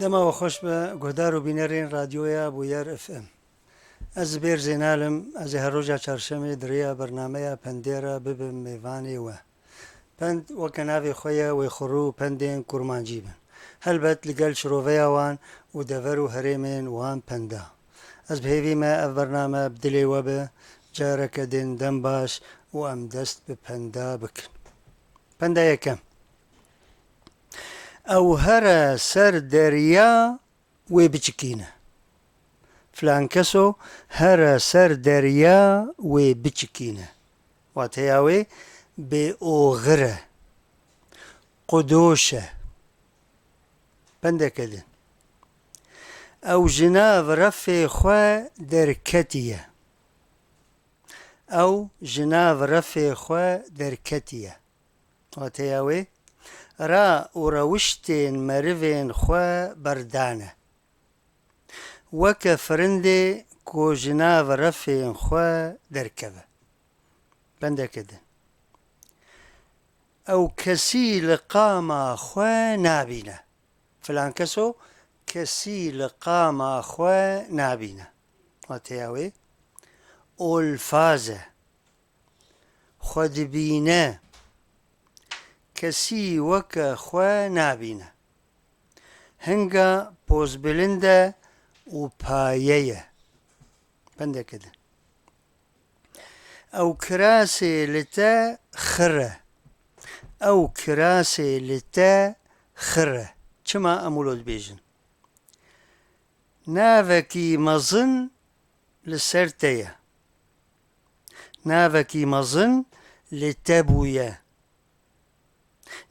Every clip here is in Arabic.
دما وخوش به گهدار و بینرین رادیویا بویر اف ام. از بیر زینالم از هروجا چهارشنبه دریا برنامه پندیرا ببم میوانی و پند و کناوی خویا و خرو پندین کرمانجی بن هلبت لقل شروفيا وان ودفرو هريمين وان پندا از بهيوي ما اف برنامه بدلي وبه جارك دين دنباش و ام دست بپندا بكن پندا يكم او هر سر دریا و بچکینه فلان کسو هر سر دریا و بچکینه واتیاوی به اوغره قدوشه بنده کدن او جناv رفی خواه درکتیه او جناv رفی خواه درکتیه واتیاوی را و روشتین مروین خواه بردانه وکه فرنده کو جناv رفین خواه درکبه بنده کدن او کسی لقاما خواه نابینه فلان کسو کسی لقاما خواه نابینه واتیاوی اولفازه خودبینه کسی وکه خواه نابینه هنگا پوز بلنده و پایه بنده کدن او کراسي لتا خره او کراسي لتا خره چما امولود بيجن نافكي مظن لسرتيه نافكي مظن لتبويه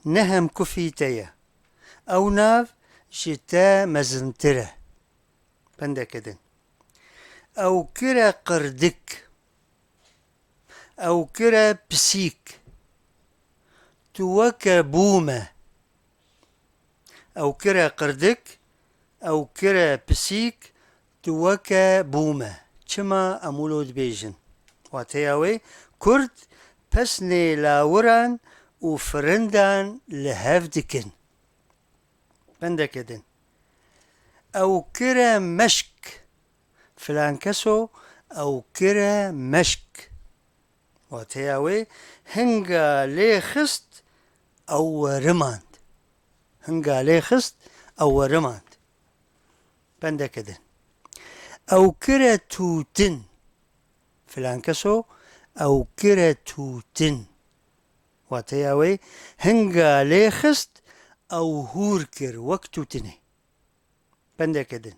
نهم كفيتيه او ناف شتا مزنتره بنده كدن او كرا قردك او كرا بسيك توكا بومة او كرا قردك او كرا بسيك توكا بومة چما امولود بيجن واتياوي كرد پسني لاوران و فرندان لهفدكن بنده كدن او كرا مشك فلان كسو او كرا مشك واتياوي هنگا لي خست او رماند هنگا لي خست او رماند بنده كدن او كرا توتن فلان كسو او كرا توتن واتياوي هنگا لي خست او هوركر وقتو تني بنده كدن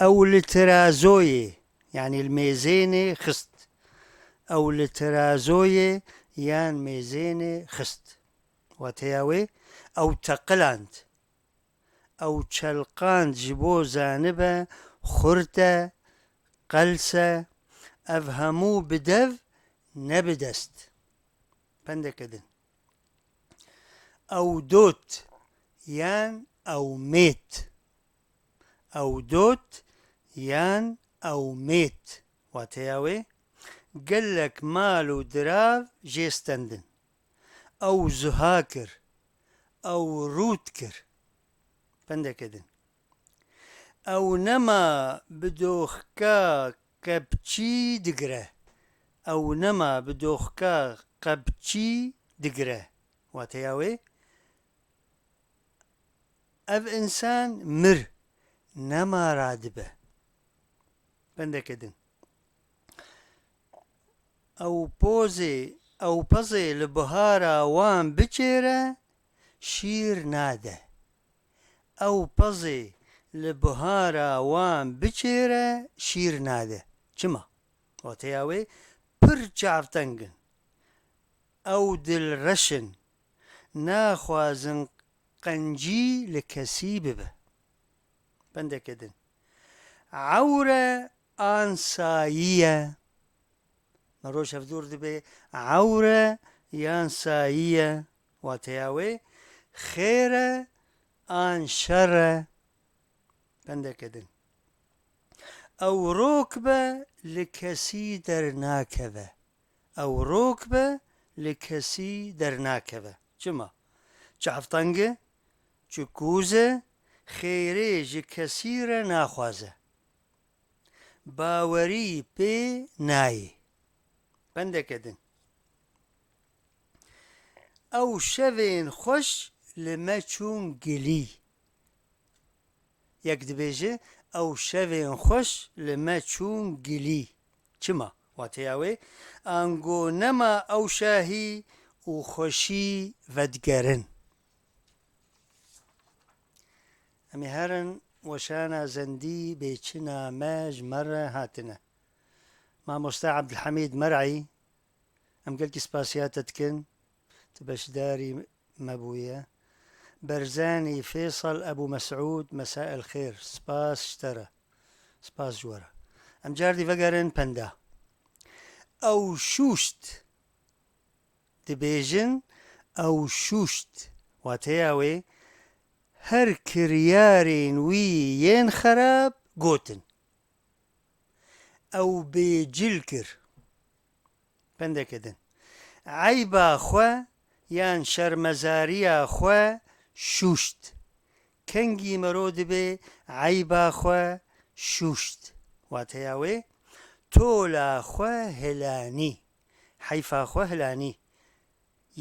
او لترازوي يعني الميزيني خست او لترازوي يان ميزيني خست واتياوي او تقلاند او چلقاند جبو زانبه خورته قلسه افهمو بدف نبدست بنده كدن او دوت يان او ميت او دوت يان او ميت واتياوي قلك مالو دراف جيستندن او زهاكر او روتكر بنده كدن او نما بدوخكا قبچي دقره او نما بدوخكا قبچي دقره واتياوي اف انسان مر نما رادبه بنده كدن او بوزي او بزي لبهارا وان بچيره شير ناده او بزي لبهارا وان بچيره شير ناده چما واتياوي پر چافتنگن او دل رشن ناخوازن قنجي لكسي ببه بنده كدن عورة آنسايية نروش افدور دبي عورة يانسايية واتياوي خيرة آن شرة بنده كدن او ركبة لكسي درناكبة او ركبة لكسي درناكبة چما چافتنگه چکوزه خێرێژی کەسیرە ناخوازە باوەری پێ نایە بەندەکەدن ئەو شەوێن خۆش لەمە چوون گلی یەک دەبێژێ ئەو شەوێن خۆش لەمە چوون گلی چما واتەیاوێ ئەنگۆ نەما ئەو شاهی و خۆشی ڤەدگەرن ئەمێ هەرن وەشانە زەندی بێچنە مەژ مەرە هاتنە مامۆستا عەبدولحەمید مەرعی ئەم گەلکی سپاسیاتەتکن بەشداری مەبوویە بەرزانی فێسەڵ ئەبوو مەسعود مەساء الخێر سپاس شتەرە سپاس جووەرە ئەم جاردی ڤەگەرن پەندا ئەو شوشت دەبێژن ئەو شوشت واتەیاوێ هەر کریارێن وی یێن خەراب گۆتن ئەو بێجل کرد پەندەکەدن عەیبا خوە یان شەرمەزاریە خوە شوشت کەنگی مەرۆ دەبێ عەیبا خوە شوشت واتەیاوێ تۆلا خوە هێلانی حەیفا خوە هێلانی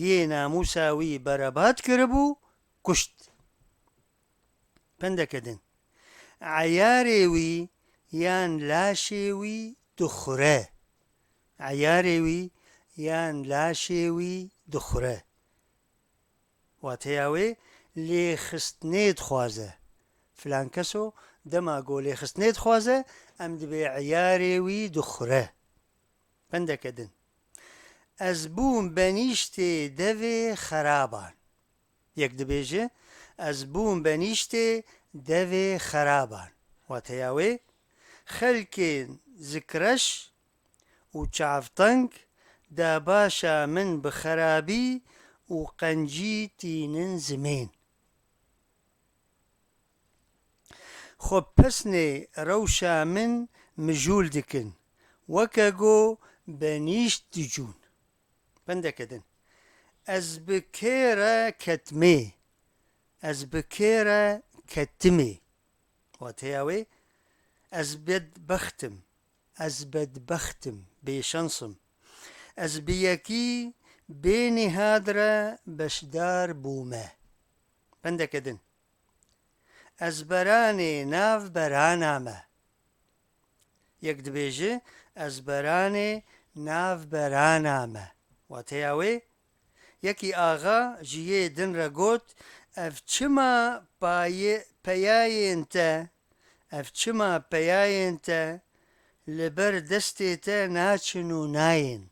یێ ناموساوی بەرەبات کردبوو کوشت پەندەکەدن عەیارێوی یان لاشێوی دوخورە عەیارێوی یان لاشێوی دوخورە واتەیاوێ لێخستنێت خوازە فلان کەسۆ دەماگۆ لێخستنێت خوازە ئەم دەبێ عەیارێوی دوخورە پەندەکەدن ئەس بووم بەنیشتێ دەوێ خەرابان یەک دەبێژێ ئەس بووم بەنیشتێ دەوێ خەرابان واتەیاوێ خەلکێن زکرەش و چافتەنگ دا باشە من بخەرابی و قەنجی تینن زمێن خۆ پەسنێ ڕەوشا من مژوول دکن وەکە گۆ بەنیشت دجوون پەندەکەدن ئەس بکێرە کەتمێ ئەس بکێرە کەتمێ واتەیاوێ ئەس بەدبەختم ئەس بەدبەختم بێشەنسم ئەس بەیەکی بێنیهادرە بەشدار بوومە پەندەکەدن ئەس بەرانێ ناو بەرانامە یەک دەبێژێ ئەس بەرانێ ناو بەرانامە واتەیاوێ یەکی ئاغا ژیێ دنرە گۆت ئەف چما پەیایێنتە ئەف چما پەیایێنتە لەبەر دەستێتە ناچن و نایێن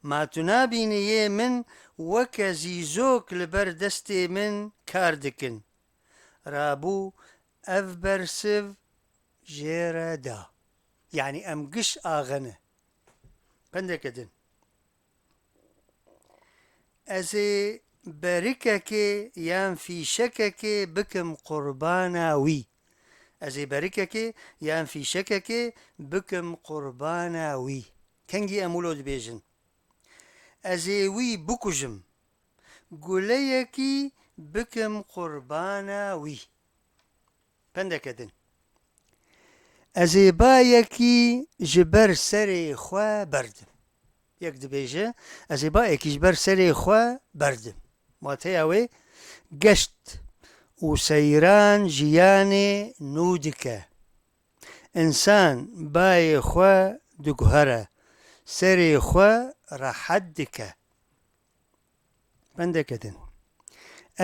ماتو نابینیێ من وەکە زیزۆک لەبەر دەستێ من کار دکن رابوو ئەف بەرسڤ ژێرە دا یعنی ئەم گشت ئاغەنە پەندەکەدن ئەزێ بەرکەکێ یان فیشەکەکێ بکەم قوربانە وی ئەزێ بەرکەکێ یان فیشەکەکێ بکەم قوربانە وی کەنگی ئەمولۆ دەبێژن ئەزێ وی بکوژم گولەیەکی بکەم قوربانە وی پەندەکەدن ئەزێ بایەکی ji ber serê xwe berdim yek dibêje ez ê bayekî ji ber serê xwe berdim wateya wê geşt û seyran jiyanê nû dike insan bayê xwe diguhere serê xwe rehet dike bendekedin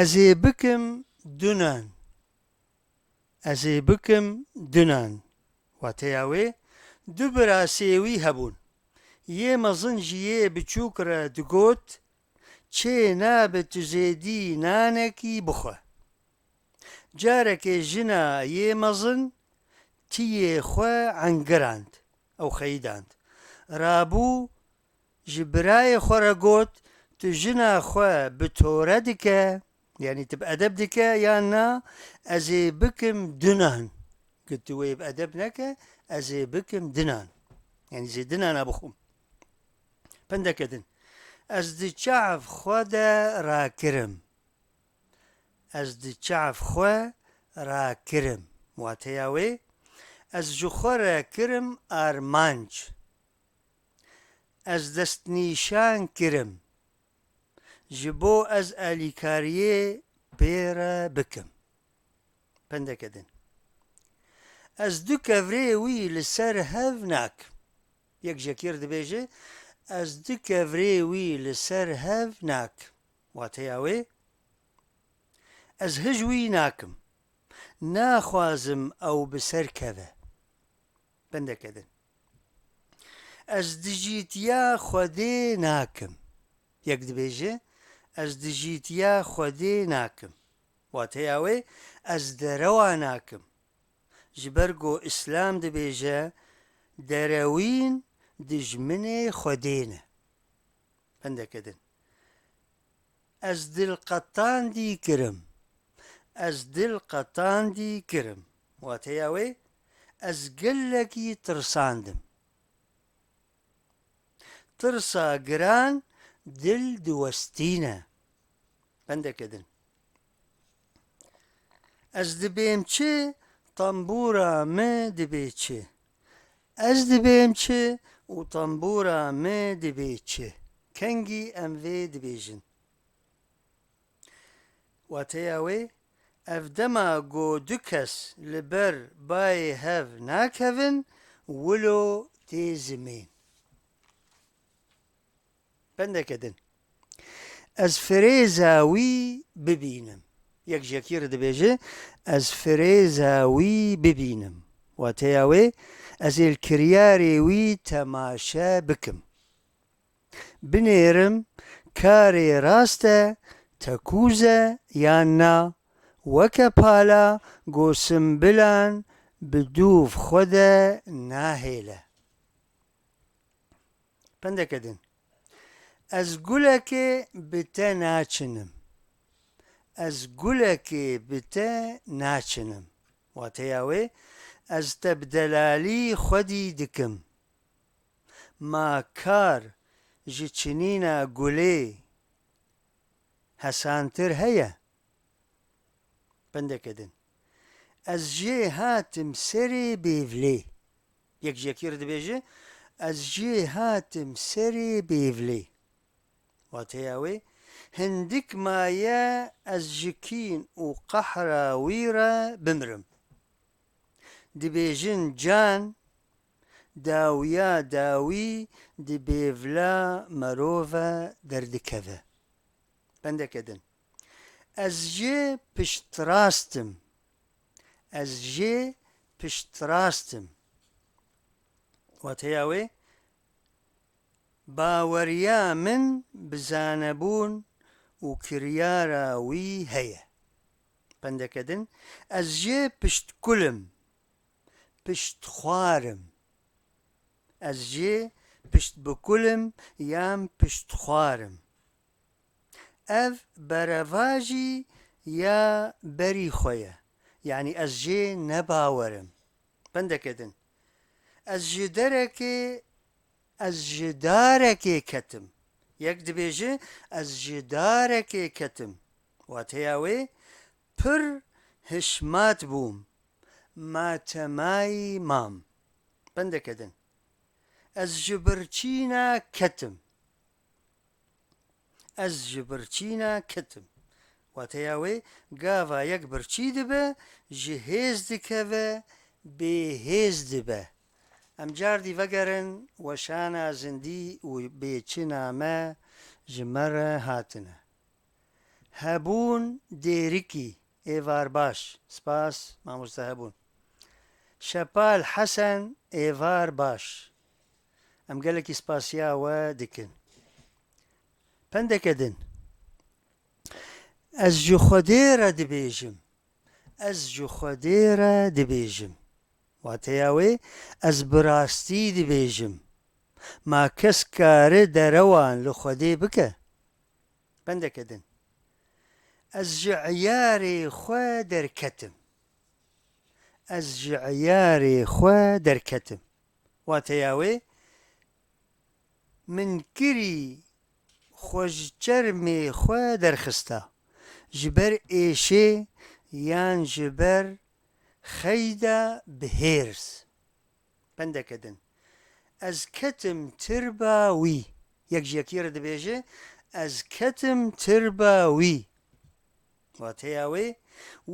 ez ê bikim dunan ez ê bikim dunan wateya wê du birasêwî hebûn yê mezin ji yê biçûk re digot çê nabe tu zêdî nanekî bixwe carekê jina yê mezin tiyê xwe engirand ew xeyîdand rabû ji birayê xwe re got tu jina xwe bi tore dike yanî tu bi edeb dike yan na ez ê bikim dunan got tu wê bi edeb neke ez ê bikim dinan yanî zê dinana bixwim pendekedin ez di çav xwe de rakirim ez di çav xwe را کرم واتیاوی از جخور کرم آرمانج از دست نیشان کرم جبو از الیکاریه پیرا بکم پندکدن از دو کفری وی لسر هف ناکم یک جکیر دبیجه از دو کفری وی لسر هف ناکم واتیاوی از هجوی ناکم ناخوازم او بسر کبه پندکدن از دجیتیا خودی ناکم یک دبیجه از دجیتیا خودی ناکم واتیاوی از دروا ناکم جبرگو اسلام دبیجه دروین دجمن خودینه پندکدن از دل قطان دی کرم از دل قطان دی کرم واتیاوی از گلکی ترساندم ترسا گران دل دوستینه پندکدن از دبیم چه طنبورا ما دبی چه از دبیم چه و طنبورا ما دبی چه کنگی اموی دبیجن واتیاوی افدما گو دکس لبر بای هف ناکهون ولو تیزمین پندکدن از فریزاوی ببینم یک جکیر دبیجه از فریزاوی ببینم واتیاوی از الکریاری وی تماشا بکم بنیرم کاری راسته تکوزه یا نا وکه پالا گوسم بلان بدوف خود ناهیله پندکدن از گلک بته ناچنم از گلک بته ناچنم واتیاوی از تبدلالی خودی دکم ما کار جچنینا گلی حسانتر هیا پندکدن از جی هاتم سری بیولی یک جکیر دبیجه از جی هاتم سری بیولی واتیاوی هندک مایا از جکین و قحرا ویرا بمرم دبیجن جان داویا داوی دبیولا مروفا دردکوه پندکدن از جی پشت راستم از جی پشت راستم واتیاوی باوریا من بزانبون و کریارا وی هیا پندکدن از جی پشت کلم پشت خوارم از جی پشت بکلم یام پشت خوارم اف برواجی یا بری خویه یعنی از جی نباورم پندکدن از جدارکی کتم یک دبیجه از جدارکی کتم واتیاوی پر هشمات بوم ما تمای مام پندکدن از جبرچینا کتم از جبرچینا کتم واتیاوی گاوا یک برچی دبه جهیز دکوه بهیز دبه ام جاردی وگرن وشانا زندی و بیچنا ما جمره هاتنه هبون دیرکی ایوار باش سپاس ما مستهبون شپال حسن ایوار باش ام گلکی سپاسیا و دکن پندکدن از جو خودی را دبیجم از جو خودی را دبیجم واتیاوی از براستی دبیجم ما کس کار دروان لخودی بکه پندکدن از جعیاری خو درکتم از جعیاری خو درکتم واتیاوی من کری خوش جرمی خو درخسته جبر ایشه یان جبەر خەیدا بهێرس بەندەکەدن ئەز کەتم تر بە وی یەکژیەکیرە دەبێژێ ئەز کەتم تر بە وی واتەیاوێ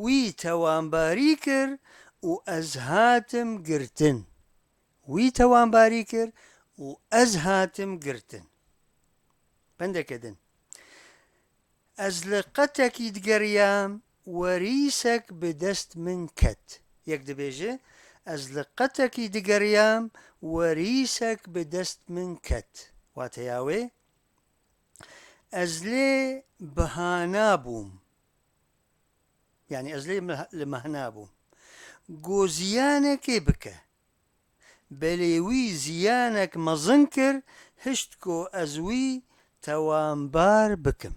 وی تەوانباری کرد و ئەز هاتم گرتن وی تەوانباری کرد و ئەز هاتم گرتن بەندەکەدن ئەز لە قەتێکی دگەریام وەریسێک بەدەست من کەت یەک دەبێژێ ئەز لە قەتێکی دگەریام وەریسێک بەدەست من کەت واتەیاوێ ئەز لێ بەهانا بووم یعنی ئەز لێ مەهنا بووم گۆزیانێکێ بکە بەلێوی زیانێک مەزن کرد هشت کۆ ئەزوی تەوانبار بکەم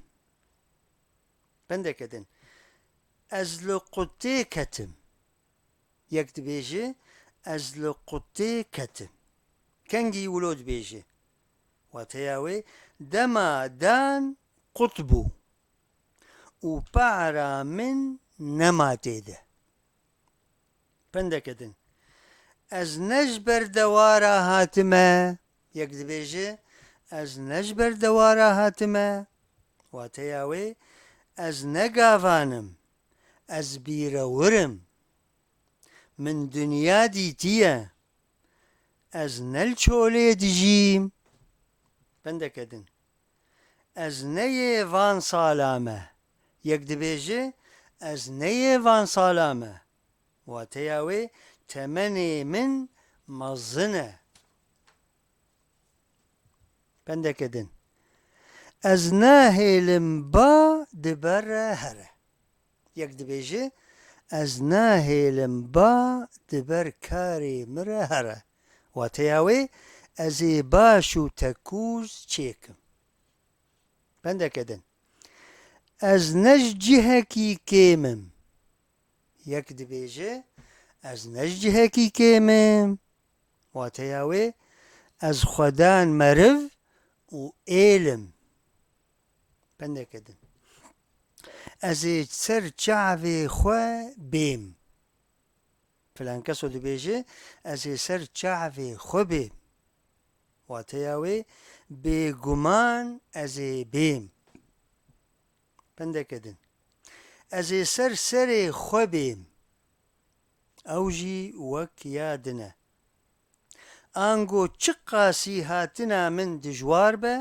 بەندەکەدن ئەز لە قوتێ کەتم یەک دبێژێ ئەز لە قوتێ کەتم کەنگی ولۆ دبێژێ واتەیاوێ دەما دان قوت بوو و پارا من نەما تێدە بەندەکەدن ئەز نەش بەردەوارە هاتمە یەک دبێژێ ئەز نەش بەردەوارە هاتمە واتەیاوێ ئەز نەگاڤانم ئەز بیرەورم من دنیا دیتیە ئەز نەلچۆلێ دژیم بەندەکەدن ئەز نەیێ ڤان ساڵامە یەک دبێژێ ئەز نەیێ ڤان ساڵامە واتەیاوێ تەمەنێ من مەزنە بەندەکەدن ئەز ناهێلم با دبەرە هەرە یەک دبێژێ ئەز ناهێلم با دبەر کارێ مرە هەرە واتەیاوێ ئەزێ باش و تەکوز چێکم بەندەکەدن ئەز نەش جیهەکی کێمم یەک دبێژێ ئەز نەش جیهەکی کێمم واتەیاوێ ئەز خودان مەرڤ و ئێلم بەندەکەدن ئەزێ سەر چاوێ خۆ بێم فلان کەسۆ دەبێژێ ئەزێ سەر چاوێ خۆ بێم واتەیاوێ بێگومان ئەزێ بێم بەندەکەدن ئەزێ سەر سەرێ خۆ بێم ئەوژی وەک یادنە ئانگۆ چ قاسی هاتنا من دژوار بە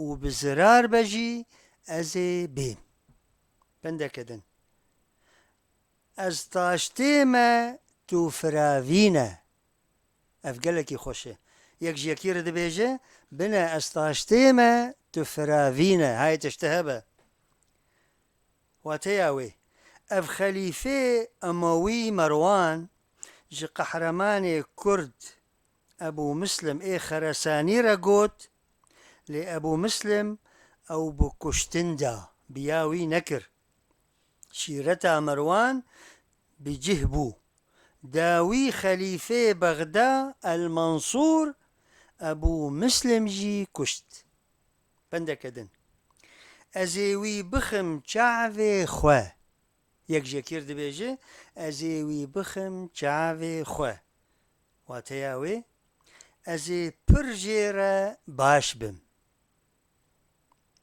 و بزرار بەژی ئەزێ بێم بەندەکەدن ئەز تاشتێمە تو فراڤینە ئەف گەلێکی خۆشە یەکژیەکیرە دەبێژێ بنە ئەز تاشتێمە تو فراڤینە هایە شتە هەبە واتەیاوێ ئەف خەلیفێ ئەمەوی مەڕوان ji قەحرەمانێ کورد ئەبوو مسلم ئێ خەرەسانیرە گوت لێ ئەبوو مسلم ئەو بە کوشتندا بیاوی نەکرد شیرەتا مەڕوان بجه بوو داوی خەلیفێ بەغدا ئەلمەنسوور ئەبوو مسلمژی کوشت بەندەکەدن ئەزێوی بخم چاوێ خوێ یەکژێکیر دەبێژێ ئەزێوی بخم چاوێ خوێ واتەیاوێ ئەزێ پر ژێرە باش بم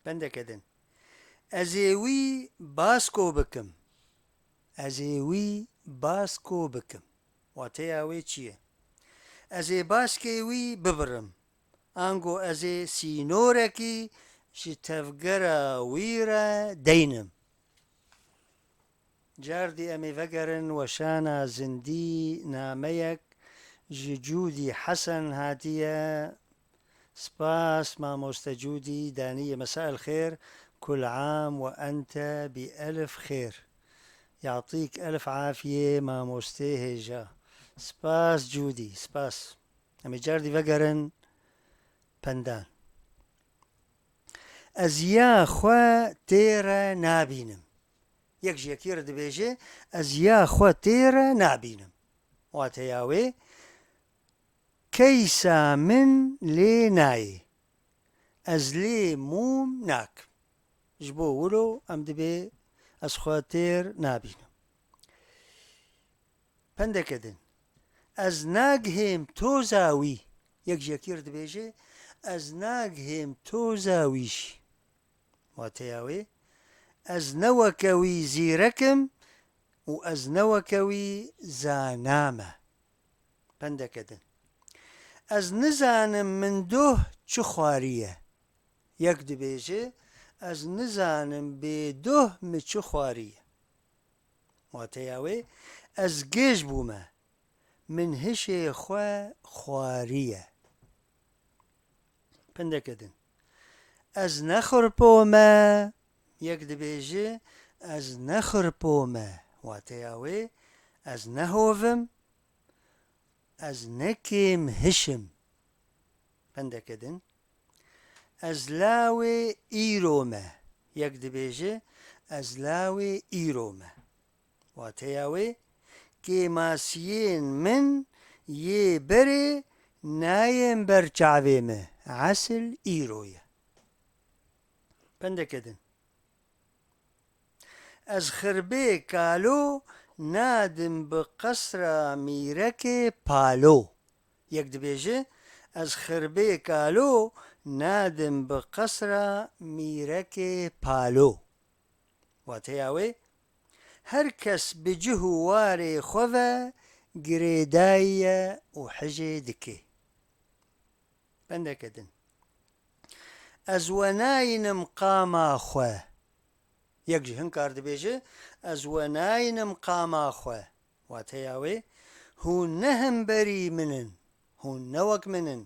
بەندەکەدن ئەزێوی باسکۆ بکەم ئەزێوی باسکۆ بکەم واتەیاوێ چییە ئەزێ باسکێوی ببڕم ئانگۆ ئەزێ سینۆرەکی ji tevgera wî re deynim cardî em ê vegerin weşana zindî nameyek ji Cûdî Hesen hatiye spas mamoste Cûdî daniye mesa el xêr kul am ve ente bi elif xêr yacطîk elif afiye mamostê hêja spas Cûdî spas em ê cardî vegerin pendan ئەز یا خوا تێرە نابینم یەکژیەکیرە دەبێژێ ئەز یا خوا تێرە نابینم واتەیاوێ کەیسا من لێ نایێ ئەز لێ موم ناکەم ji bo wilo em dibê از خواتر نابینم. پندەکەدن ئەس ناگهێم تۆ زاوی یەک ژەکیر دەبێژێ ئەس ناگهێم تۆ زاویشی واتەیاوێ ئەس نەوەکەوی زیرەکم و ئەس نەوەکەوی زانامە. پندەکەدن ئەس نزانم من دۆ چ خواریە یەک دەبێژێ ئەس نزانم بێ دۆ من چ خواریە واتەیاوێ ئەس گێژ بوومە من هشێ خوا خواریە. پندەکەدن ئەس نەخڕپۆمە یەک دەبێژێ ئەس نەخڕپۆمە واتەیاوێ ئەس نەهۆڤم ئەس نەکێم هشم. پندەکەدن ئەس لاوێ ئیرۆمە یەک دەبێژێ ئەس لاوێ ئیرۆمە واتەیاوێ کێماسیێن من یێ بەرێ نایێن بەر چاوێمە عەسل ئیرۆیە. پندەکەدن ئەس خربێ کالۆ نادم بە قەسرە میرەکێ پالۆ یەک دەبێژێ ئەس خربێ کالۆ نادم بە قەسرە میرەکێ پالۆ واتەیاوێ هەر کەس بجه و وارێ خۆڤە گرێداییە و حەژێ دکێ. پندەکەدن ئەس وەناینم قاما خوێ یەک جی هەنکار دەبێژێ ئەس وەناینم قاما خوێ واتەیاوێ هوون نە هەمبەری منن هوون نەوەک منن.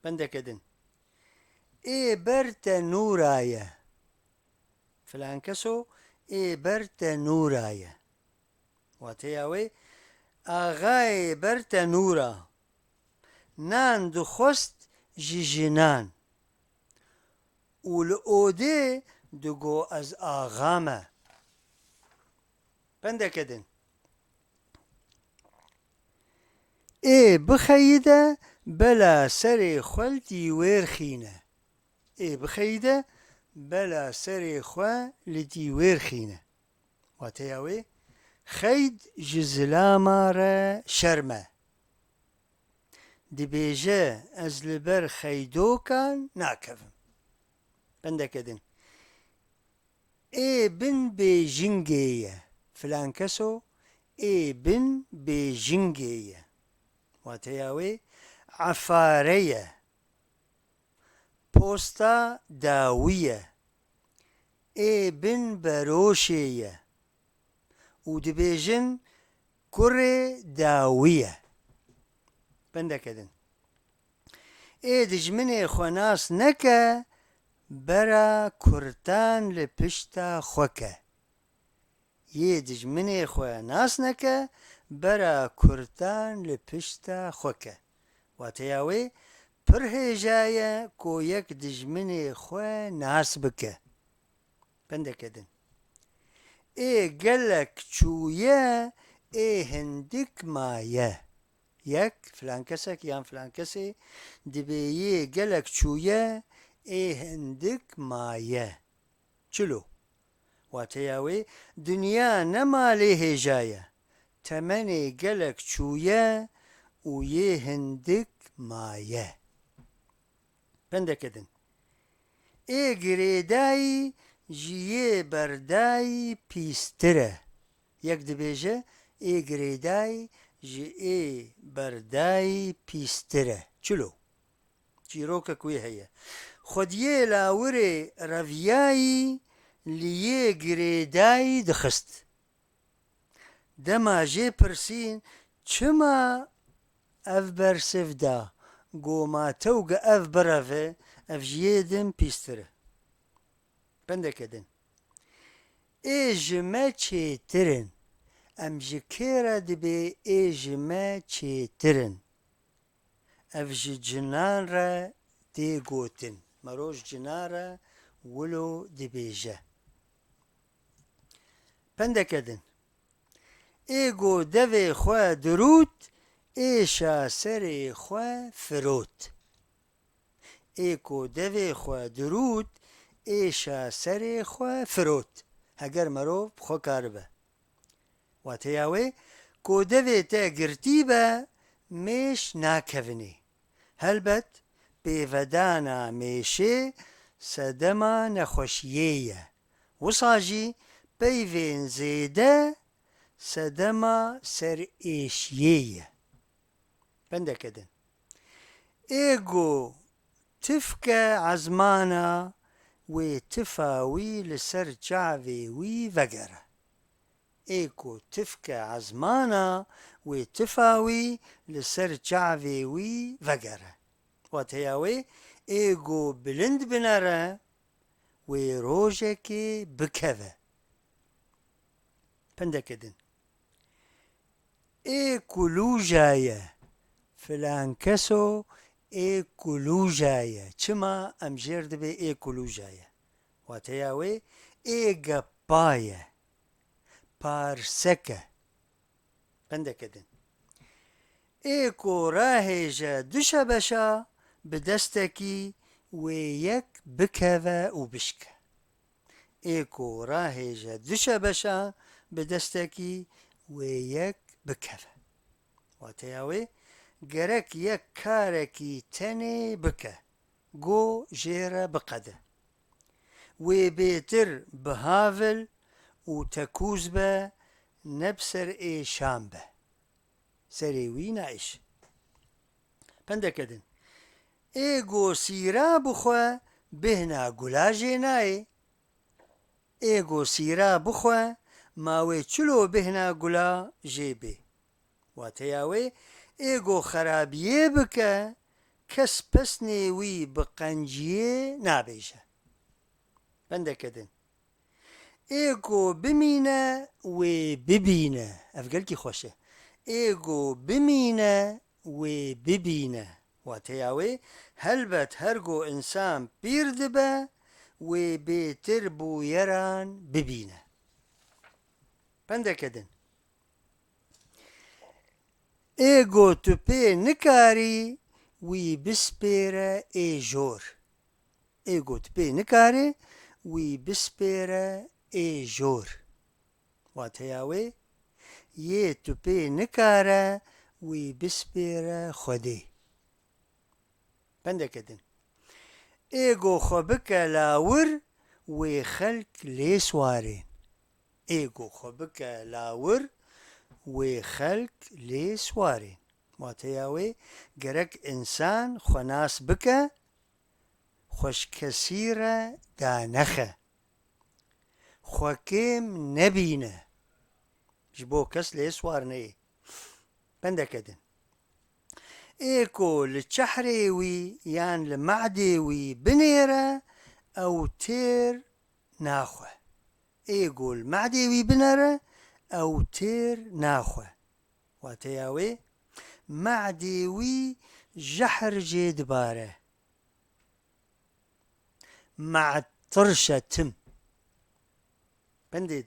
پندەکەدن ئێ بەرتە نورایە فلان کەسۆ ئێ بەرتە نورایە واتەیاوێ ئاغایێ بەرتە نورە نان دخۆست ژی ژنان و لە ئۆدێ دگۆ ئەز ئاغامە. پندەکەدن ئێ بخەیدە بەلا سەرێ خوەلتی وێرخینە ئێ بخەیدە بەلا سەرێ خوا لەتی وێرخینە واتەیاوێ خەید ji zilama re şerme dibêje ez li ber xeydokan nakevim. Pindəkedin ê bin bêjingê ye filan keso ê bin bêjingê ye watêya wê efare ye posta dawî ye ê bin beroşê ye û dibêjin kurê dawî ye. Pindəkedin ê dijminê xwe nas neke bera kurtan li pişta xwe ke yê dijminê xwe nas neke bera kurtan li pişta xwe ke watêya wê pir hêja ye ku yek dijminê xwe nas bike. Pindəkedin ê gelek çûye ê hindik maye yek filan kesek yan filan kesê dibê yê gelek çûye ê hindik maye çilo watêya wê dunya ne malê hêja ye temenê gelek çûye û yê hindik maye. Pindəkedin ê girêdayî ji yê berdayî pîstir e yek dibêje ê girêdayî ji ê berdayî pîstir e çilo çîrokek wê heye xwediyê lawirê reviyayî li yê girêdayî dixist dema jê pirsîn çima ev bersiv da goma tewge ev bireve ev ji yê din pîstir e. Pindəkedin ê ji me çêtir in em ji kê re dibê ê ji me çêtir in ev ji cinan re tê gotin meroj cinan re wilo dibêje. Pindəkedin ê got devê xwe dirût êşa serê xwe firot ê ku devê xwe dirût êşa serê xwe firot هەگەر مرۆڤ خۆکار بە واتەیاوێ کۆ دەوێتە گرتی بە مێش ناکەونێ هەلبەت پێڤەدانە مێشێ سەدەما نەخۆشیەیە وساژی پەیڤێن زێدە سەدەما سەرئێشیەیە بەندەکەدن ئێگۆ تفکە عەزمانە وێ تفاوی لەسەر چاوێ وی ڤەگەرە ئێکۆ تفکە عەزمانە وێ تفاوی لەسەر چاوێ وی ڤەگەرە واتەیاوێ ئێگۆ بلند بنەرە وێ ڕۆژێکێ بکەوە پندەکەدن ئێکولوژایە فلان کەسۆ ئێکولوژایە چما ئەمژێر دەبێ ئێکولوژایە واتەیاوێ ئێگەپایە پارسەکە پندەکەدن ئێکۆ ڕاهێژە دوشە بەشە بدەستێکی وێ یەک بکەوە و بشکە ئێکۆ ڕاهێژە دوشە بەشە بدەستێکی وێ یەک بکەوە واتەیاوێ گەرەک یەک کارێکی تەنێ بکە گۆ ژێرە بقەدە وێ بێتر بهاڤل و تەکوز بە نەبسەر ئێشان بە سەرێوی نائش پندەکەدن ئێگۆ سیرا بخۆ بهنا گولاژێ نایێ ئێگۆ سیرا بخۆ ماوێ چلۆ بهنا گولا ژێبێ واتەیاوێ ئێگۆ خەرابیێ بکە کەس پەسنێوی بقەنجیێ نابێژە بەندەکەدن ئێگۆ بمینە وێ ببینە ئەڤگەلکی خۆشە ئێگۆ بمینە وێ ببینە واتەیاوێ هەلبەت هەرگۆ ئینسان پیر دبە وێ بێتر بوویەران ببینە پندەکەدن ئێگۆ تو پێ نکاری وی بسپێرە ئێژۆر ئێگۆ تو پێ نکارێ وی بسپێرە ئێژۆر واتەیاوێ یێ تو پێ نکارە وی بسپێرە خودێ پندەکەدن ئێگۆ خۆ بکە لاور وێ خەلک لێ سوارێن ئێگۆ خۆ بکە لاور وێ خەلک لێ سوارێن واتەیاوێ گەرەک ئینسان خۆناس بکە خۆشکەسیرە دانەخە خۆکێم نەبینە ji bo kes lê swar neyê bendekidin ئێکۆ li çehrê wî yan li meعdê wî binêre ew têr naxwe ئێگۆ li meعdê wî binêre ew têr naxwe wateya wê meعdê wî jehr jê dibare meعd tirşe tim bendê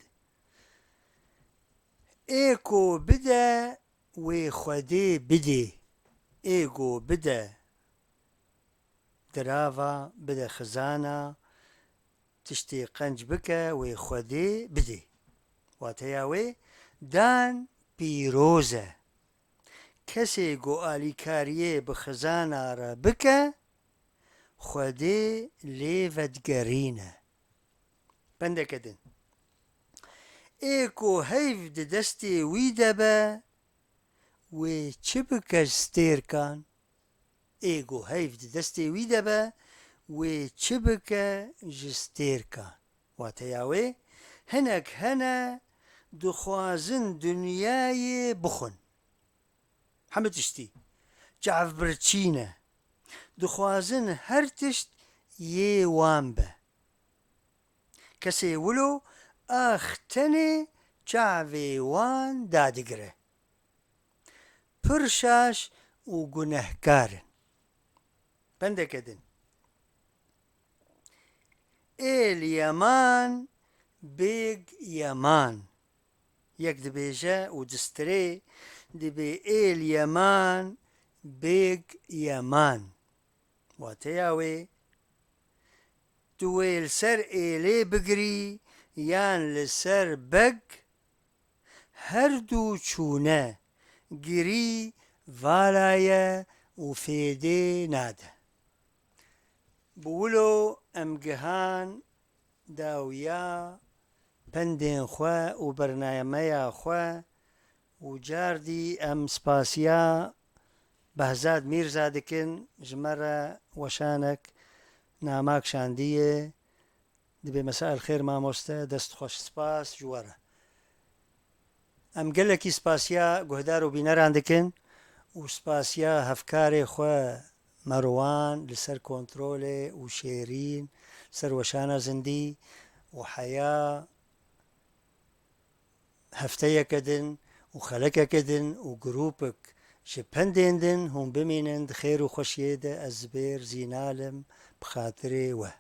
ئێکۆ بدە وێ خودێ بدێ ئێگۆ بدە دراڤە بدە خزانە تشتێ قەنج بکە وێ خودێ بدێ واتەیا وێ دان پیرۆزە کەسێ گۆ ئالیکاریێ بە خزانارە بکە خودێ لێ ڤەدگەرینە بەندەکەدن ئێکۆ هەیڤ دەستێ وی دەبە وێ چ بکە ستێرکان ئێگۆ هەیڤ دەستێ وی دەبە وێ چ بکە ji stêrkan wateya wê hinek hene dixwazin dunyayê bixwin hemû tiştî çavbirçîne dixwazin her tişt yê wan be kesê wilo ax tenê çavê wan dadigire pir şaş û gunehkar in bendekedin êl yeman bêg yeman yek dibêje û distirê dibê êl yeman bêg yeman wateya wê tu wê li ser êlê bigirî یان لەسەر بەگ هەردوو چوونە گری ڤالایە و فێدێ نادە بولۆ ئەم گەهان داویا پەندێن خوێ و بەرنامەیە خوێ و جاردی ئەم سپاسیا بەهزاد میرزا دکن ژمەرە وەشانێک ناماک شاندیە دەبێ مەسا ئەلخێر مامۆستە دەست خۆش سپاس جووەرە ئەم گەلێکی سپاسیا گوهدار و بینەران دکن و سپاسیا هەفکارێ خوێ مەڕوان لەسەر کۆنترۆلێ و شێرین سەر وەشانە زندی و حەیا هەفتەیەکەدن و خەلەکەکەدن و گروپک ji pendên din hûn bimînin di xêr û xweşiyê de ez bi bêr zînalim bi xatirê we